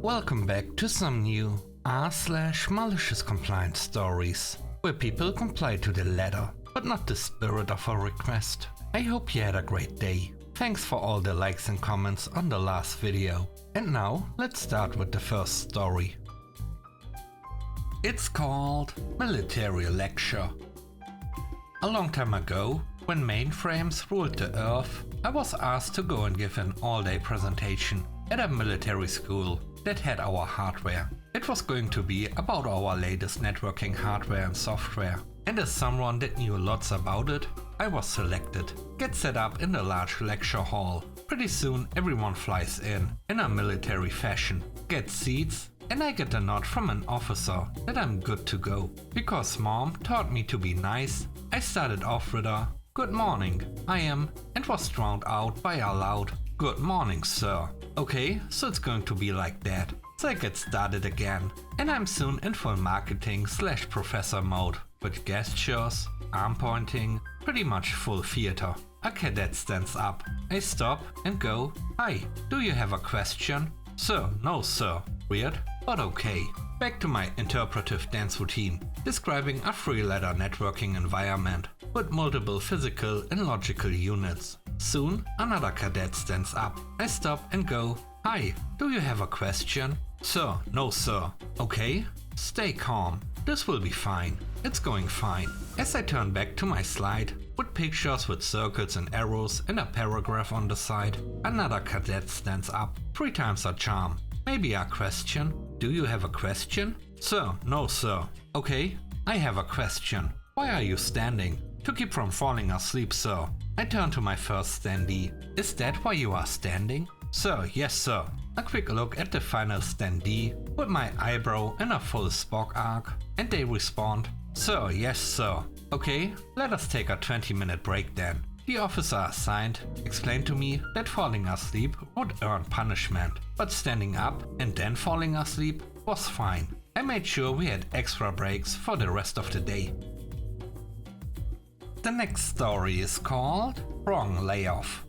Welcome back to some new r/malicious compliance stories, where people comply to the letter, but not the spirit of a request. I hope you had a great day. Thanks for all the likes and comments on the last video. And now, let's start with the first story. It's called Military Lecture. A long time ago, when mainframes ruled the earth, I was asked to go and give an all-day presentation at a military school that had our hardware. It was going to be about our latest networking hardware and software. And as someone that knew lots about it, I was selected. Get set up in the large lecture hall. Pretty soon everyone flies in a military fashion, gets seats, and I get a nod from an officer that I'm good to go. Because mom taught me to be nice, I started off with a "Good morning, I am," and was drowned out by a loud "Good morning, sir." Okay, so it's going to be like that. So I get started again, and I'm soon in full marketing/professor mode, with gestures, arm pointing, pretty much full theater. A cadet stands up. I stop and go, "Hi, do you have a question?" "Sir, no sir." Weird, but okay. Back to my interpretive dance routine, describing a three-letter networking environment with multiple physical and logical units. Soon, another cadet stands up. I stop and go, "Hi, do you have a question?" "Sir, no sir." Okay, stay calm. This will be fine. It's going fine. As I turn back to my slide, with pictures with circles and arrows and a paragraph on the side, another cadet stands up. 3 times a charm. "Maybe a question? Do you have a question?" "Sir, no sir." "Okay, I have a question. Why are you standing?" "To keep from falling asleep, sir." I turn to my first standee. "Is that why you are standing?" "Sir, yes sir." A quick look at the final standee with my eyebrow in a full Spock arc, and they respond, "Sir, yes sir." "Okay, let us take a 20-minute break then." The officer assigned explained to me that falling asleep would earn punishment, but standing up and then falling asleep was fine. I made sure we had extra breaks for the rest of the day. The next story is called Wrong Layoff.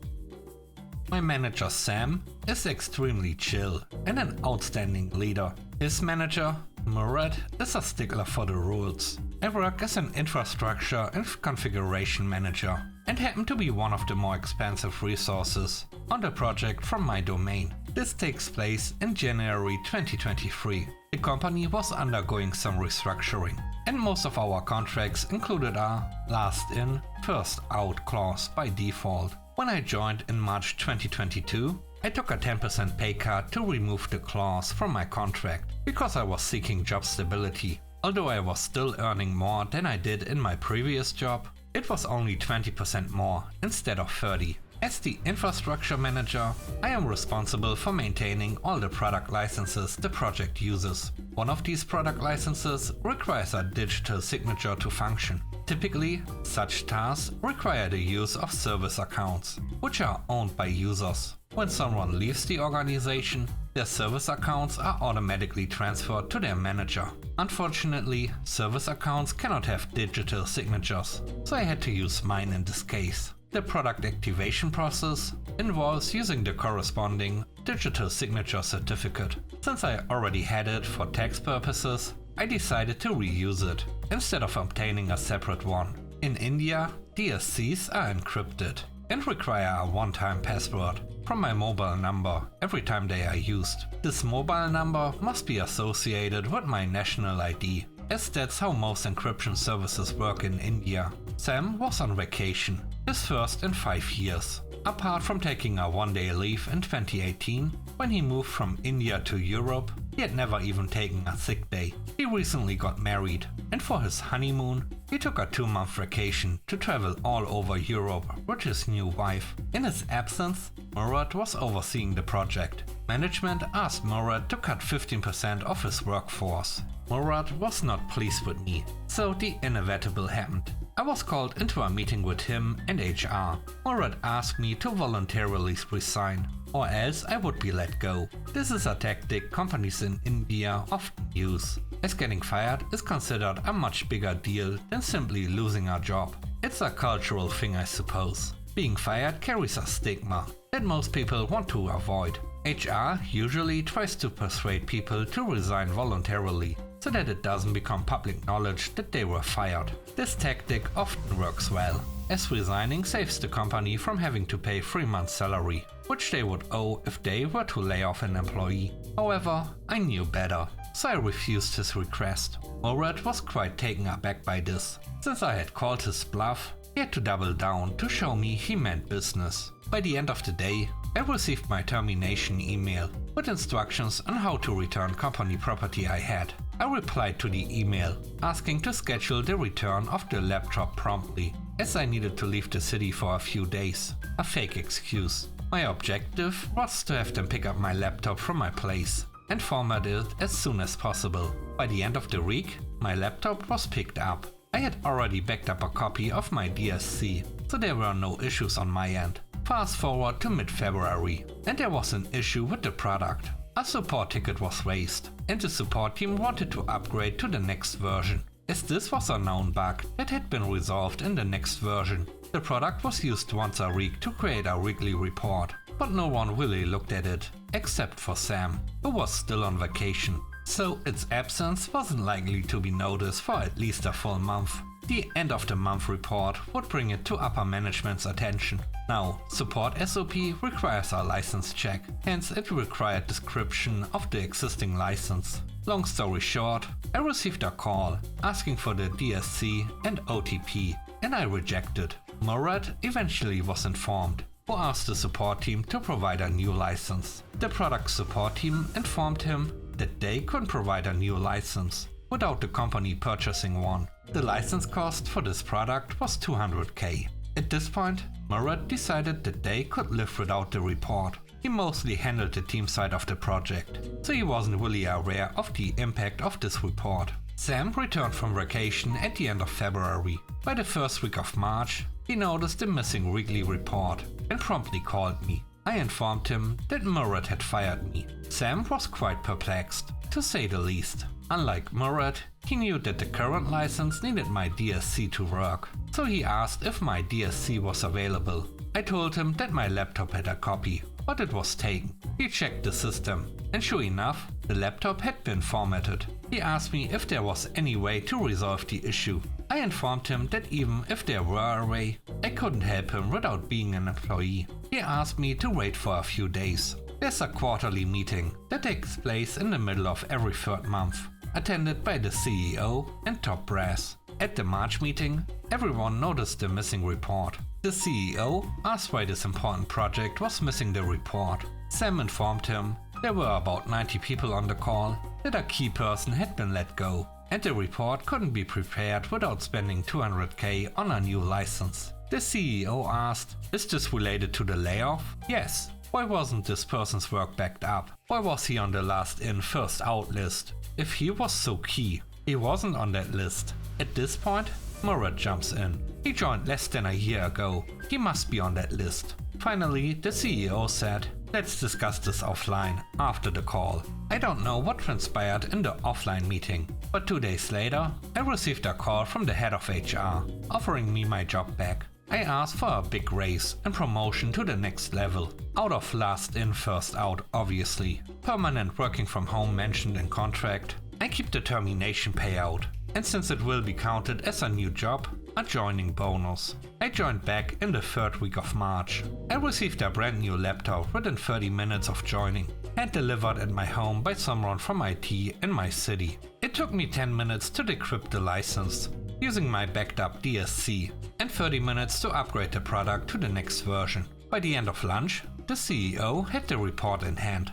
My manager Sam is extremely chill and an outstanding leader. His manager, Murad, is a stickler for the rules. I work as an infrastructure and configuration manager and happen to be one of the more expensive resources on the project from my domain. This takes place in January 2023. The company was undergoing some restructuring, and most of our contracts included a last in, first out clause by default. When I joined in March 2022, I took a 10% pay cut to remove the clause from my contract because I was seeking job stability. Although I was still earning more than I did in my previous job, it was only 20% more instead of 30%. As the infrastructure manager, I am responsible for maintaining all the product licenses the project uses. One of these product licenses requires a digital signature to function. Typically, such tasks require the use of service accounts, which are owned by users. When someone leaves the organization, their service accounts are automatically transferred to their manager. Unfortunately, service accounts cannot have digital signatures, so I had to use mine in this case. The product activation process involves using the corresponding digital signature certificate. Since I already had it for tax purposes, I decided to reuse it instead of obtaining a separate one. In India, DSCs are encrypted and require a one-time password from my mobile number every time they are used. This mobile number must be associated with my national ID, as that's how most encryption services work in India. Sam was on vacation, his first in 5 years. Apart from taking a one-day leave in 2018, when he moved from India to Europe, he had never even taken a sick day. He recently got married, and for his honeymoon, he took a 2-month vacation to travel all over Europe with his new wife. In his absence, Murad was overseeing the project. Management asked Murad to cut 15% of his workforce. Murad was not pleased with me, so the inevitable happened. I was called into a meeting with him and HR. Murad asked me to voluntarily resign, or else I would be let go. This is a tactic companies in India often use, as getting fired is considered a much bigger deal than simply losing a job. It's a cultural thing, I suppose. Being fired carries a stigma that most people want to avoid. HR usually tries to persuade people to resign voluntarily, so that it doesn't become public knowledge that they were fired. This tactic often works well, as resigning saves the company from having to pay 3 months' salary, which they would owe if they were to lay off an employee. However, I knew better, so I refused his request. Murad was quite taken aback by this. Since I had called his bluff, he had to double down to show me he meant business. By the end of the day, I received my termination email with instructions on how to return company property I had. I replied to the email, asking to schedule the return of the laptop promptly, as I needed to leave the city for a few days. A fake excuse. My objective was to have them pick up my laptop from my place and format it as soon as possible. By the end of the week, my laptop was picked up. I had already backed up a copy of my DSC, so there were no issues on my end. Fast forward to mid-February, and there was an issue with the product. A support ticket was raised, and the support team wanted to upgrade to the next version, as this was a known bug that had been resolved in the next version. The product was used once a week to create a weekly report, but no one really looked at it, except for Sam, who was still on vacation. So its absence wasn't likely to be noticed for at least a full month. The end of the month report would bring it to upper management's attention. Now, support SOP requires a license check, hence it required description of the existing license. Long story short, I received a call asking for the DSC and OTP, and I rejected. Murad eventually was informed, who asked the support team to provide a new license. The product support team informed him that they couldn't provide a new license without the company purchasing one. The license cost for this product was 200k. At this point, Murad decided that they could live without the report. He mostly handled the team side of the project, so he wasn't really aware of the impact of this report. Sam returned from vacation at the end of February. By the first week of March, he noticed the missing weekly report and promptly called me. I informed him that Murad had fired me. Sam was quite perplexed, to say the least. Unlike Murad, he knew that the current license needed my DSC to work, so he asked if my DSC was available. I told him that my laptop had a copy, but it was taken. He checked the system, and sure enough, the laptop had been formatted. He asked me if there was any way to resolve the issue. I informed him that even if there were a way, I couldn't help him without being an employee. He asked me to wait for a few days. There's a quarterly meeting that takes place in the middle of every third month, attended by the CEO and top brass. At the March meeting, everyone noticed the missing report. The CEO asked why this important project was missing the report. Sam informed him there were about 90 people on the call, that a key person had been let go, and the report couldn't be prepared without spending 200k on a new license. The CEO asked, "Is this related to the layoff?" "Yes." "Why wasn't this person's work backed up? Why was he on the last in, first out list? If he was so key, he wasn't on that list." At this point, Murad jumps in. "He joined less than a year ago. He must be on that list." Finally, the CEO said, "Let's discuss this offline, after the call." I don't know what transpired in the offline meeting, but 2 days later, I received a call from the head of HR, offering me my job back. I asked for a big raise and promotion to the next level. Out of last in, first out, obviously. Permanent working from home mentioned in contract. I keep the termination payout. And since it will be counted as a new job, a joining bonus. I joined back in the third week of March. I received a brand new laptop within 30 minutes of joining, hand delivered at my home by someone from IT in my city. It took me 10 minutes to decrypt the license, using my backed up DSC, and 30 minutes to upgrade the product to the next version. By the end of lunch, the CEO had the report in hand.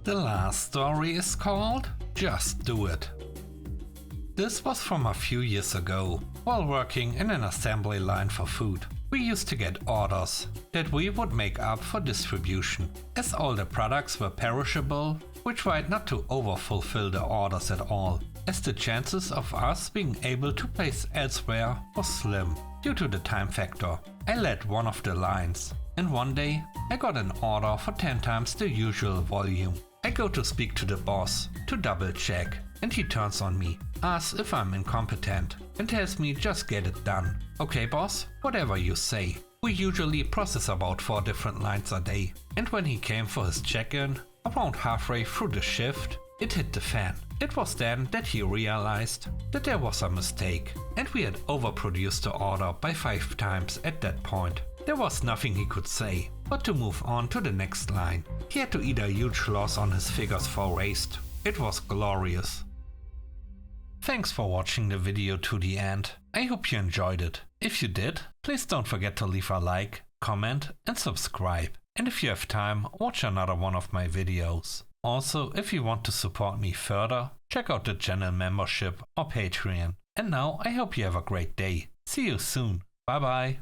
The last story is called Just Do It. This was from a few years ago, while working in an assembly line for food. We used to get orders that we would make up for distribution. As all the products were perishable, we tried not to overfulfill the orders at all, as the chances of us being able to place elsewhere was slim due to the time factor. I led one of the lines, and one day I got an order for 10 times the usual volume. I go to speak to the boss to double check, and he turns on me, asks if I'm incompetent, and tells me just get it done. "Okay boss, whatever you say." We usually process about 4 different lines a day, and when he came for his check-in, around halfway through the shift, it hit the fan. It was then that he realized that there was a mistake, and we had overproduced the order by 5 times at that point. There was nothing he could say, but to move on to the next line. He had to eat a huge loss on his figures for waste. It was glorious. Thanks for watching the video to the end. I hope you enjoyed it. If you did, please don't forget to leave a like, comment and subscribe. And if you have time, watch another one of my videos. Also, if you want to support me further, check out the channel membership or Patreon. And now I hope you have a great day. See you soon. Bye bye.